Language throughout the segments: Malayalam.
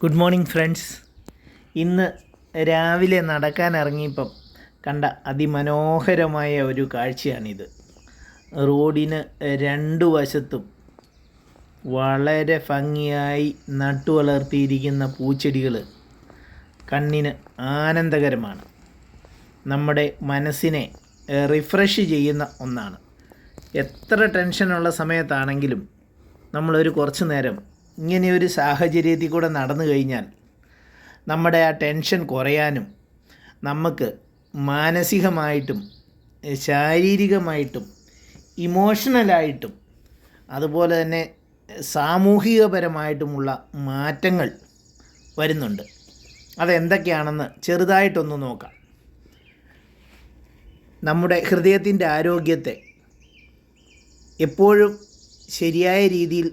Good morning friends. ഇന്ന് രാവിലെ നടക്കാൻ ഇറങ്ങിയപ്പം കണ്ട അതിമനോഹരമായ ഒരു കാഴ്ചയാണിത്. റോഡിന് രണ്ടു വശത്തും വളരെ ഭംഗിയായി നട്ടുവളർത്തിയിരിക്കുന്ന പൂച്ചെടികൾ കണ്ണിന് ആനന്ദകരമാണ്. നമ്മുടെ മനസ്സിനെ റിഫ്രഷ് ചെയ്യുന്ന ഒന്നാണ്. എത്ര ടെൻഷനുള്ള സമയത്താണെങ്കിലും നമ്മളൊരു കുറച്ച് നേരം ഇങ്ങനെയൊരു സാഹചര്യത്തിൽ കൂടെ നടന്നു കഴിഞ്ഞാൽ നമ്മുടെ ആ ടെൻഷൻ കുറയാനും നമുക്ക് മാനസികമായിട്ടും ശാരീരികമായിട്ടും ഇമോഷണലായിട്ടും അതുപോലെ തന്നെ സാമൂഹികപരമായിട്ടുമുള്ള മാറ്റങ്ങൾ വരുന്നുണ്ട്. അതെന്തൊക്കെയാണെന്ന് ചെറുതായിട്ടൊന്ന് നോക്കാം. നമ്മുടെ ഹൃദയത്തിൻ്റെ ആരോഗ്യത്തെ എപ്പോഴും ശരിയായ രീതിയിൽ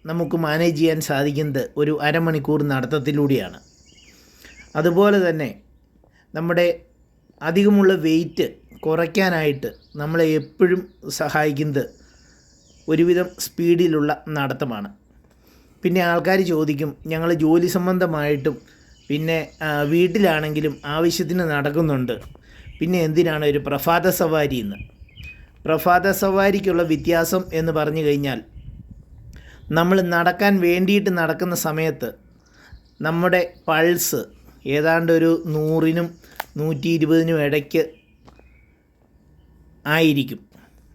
നമുക്ക് മാനേജ് ചെയ്യാൻ സാധിക്കുന്നത് ഒരു അരമണിക്കൂർ നടത്തത്തിലൂടെയാണ്. അതുപോലെ തന്നെ നമ്മുടെ അധികമുള്ള വെയിറ്റ് കുറയ്ക്കാനായിട്ട് നമ്മളെ എപ്പോഴും സഹായിക്കുന്നത് ഒരുവിധം സ്പീഡിലുള്ള നടത്തമാണ്. പിന്നെ ആൾക്കാർ ചോദിക്കും, ഞങ്ങൾ ജോലി സംബന്ധമായിട്ടും പിന്നെ വീട്ടിലാണെങ്കിലും ആവശ്യത്തിന് നടക്കുന്നുണ്ട്, പിന്നെ എന്തിനാണ് ഒരു പ്രഭാത സവാരി എന്ന്. പ്രഭാത സവാരിക്കുള്ള വ്യത്യാസം എന്ന് പറഞ്ഞു കഴിഞ്ഞാൽ, നമ്മൾ നടക്കാൻ വേണ്ടിയിട്ട് നടക്കുന്ന സമയത്ത് നമ്മുടെ പൾസ് ഏതാണ്ട് ഒരു 100-നും 120-നും ഇടയ്ക്ക് ആയിരിക്കും.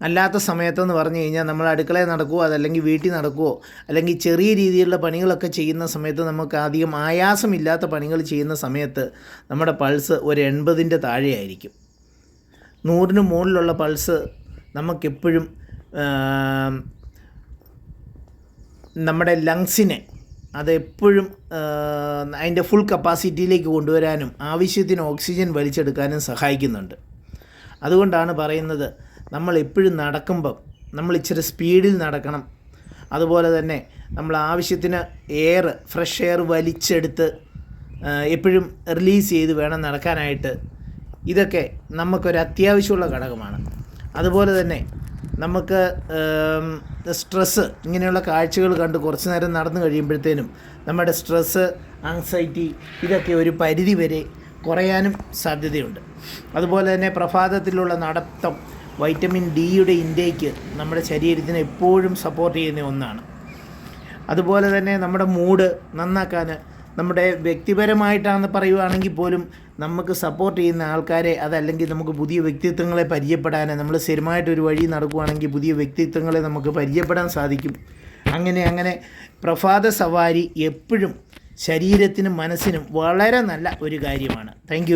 അല്ലാത്ത സമയത്തെന്ന് പറഞ്ഞു കഴിഞ്ഞാൽ നമ്മൾ അടുക്കളയിൽ നടക്കുമോ അതല്ലെങ്കിൽ വീട്ടിൽ നടക്കുമോ അല്ലെങ്കിൽ ചെറിയ രീതിയിലുള്ള പണികളൊക്കെ ചെയ്യുന്ന സമയത്ത് നമുക്ക് അധികം ആയാസമില്ലാത്ത പണികൾ ചെയ്യുന്ന സമയത്ത് നമ്മുടെ പൾസ് ഒരു 80-ൻ്റെ താഴെയായിരിക്കും. 100-ന് മുകളിലുള്ള പൾസ് നമുക്കെപ്പോഴും നമ്മുടെ ലങ്സിനെ അതെപ്പോഴും അതിൻ്റെ ഫുൾ കപ്പാസിറ്റിയിലേക്ക് കൊണ്ടുവരാനും ആവശ്യത്തിന് ഓക്സിജൻ വലിച്ചെടുക്കാനും സഹായിക്കുന്നുണ്ട്. അതുകൊണ്ടാണ് പറയുന്നത്, നമ്മൾ എപ്പോഴും നടക്കുമ്പം നമ്മൾ ഇച്ചിരി സ്പീഡിൽ നടക്കണം. അതുപോലെ തന്നെ നമ്മൾ ആവശ്യത്തിന് ഫ്രഷ് എയർ വലിച്ചെടുത്ത് എപ്പോഴും റിലീസ് ചെയ്ത് വേണം നടക്കാനായിട്ട്. ഇതൊക്കെ നമുക്കൊരു അത്യാവശ്യമുള്ള ഘടകമാണ്. അതുപോലെ തന്നെ നമുക്ക് സ്ട്രെസ്സ് ഇങ്ങനെയുള്ള കാഴ്ചകൾ കണ്ട് കുറച്ച് നേരം നടന്നു കഴിയുമ്പോഴത്തേനും നമ്മുടെ സ്ട്രെസ്സ്, ആങ്സൈറ്റി ഇതൊക്കെ ഒരു പരിധി വരെ കുറയാനും സാധ്യതയുണ്ട്. അതുപോലെ തന്നെ പ്രഭാതത്തിലുള്ള നടത്തം വൈറ്റമിൻ ഡിയുടെ ഇൻടേക്ക് നമ്മുടെ ശരീരത്തിന് എപ്പോഴും സപ്പോർട്ട് ചെയ്യുന്ന ഒന്നാണ്. അതുപോലെ തന്നെ നമ്മുടെ മൂഡ് നന്നാക്കാൻ നമ്മുടെ വ്യക്തിപരമായിട്ടാണെന്ന് പറയുകയാണെങ്കിൽ പോലും നമുക്ക് സപ്പോർട്ട് ചെയ്യുന്ന ആൾക്കാരെ, അതല്ലെങ്കിൽ നമുക്ക് പുതിയ വ്യക്തിത്വങ്ങളെ പരിചയപ്പെടാൻ, നമ്മൾ സ്ഥിരമായിട്ടൊരു വഴി നടക്കുകയാണെങ്കിൽ പുതിയ വ്യക്തിത്വങ്ങളെ നമുക്ക് പരിചയപ്പെടാൻ സാധിക്കും. അങ്ങനെ പ്രഭാത സവാരി എപ്പോഴും ശരീരത്തിനും മനസ്സിനും വളരെ നല്ല ഒരു കാര്യമാണ്. താങ്ക്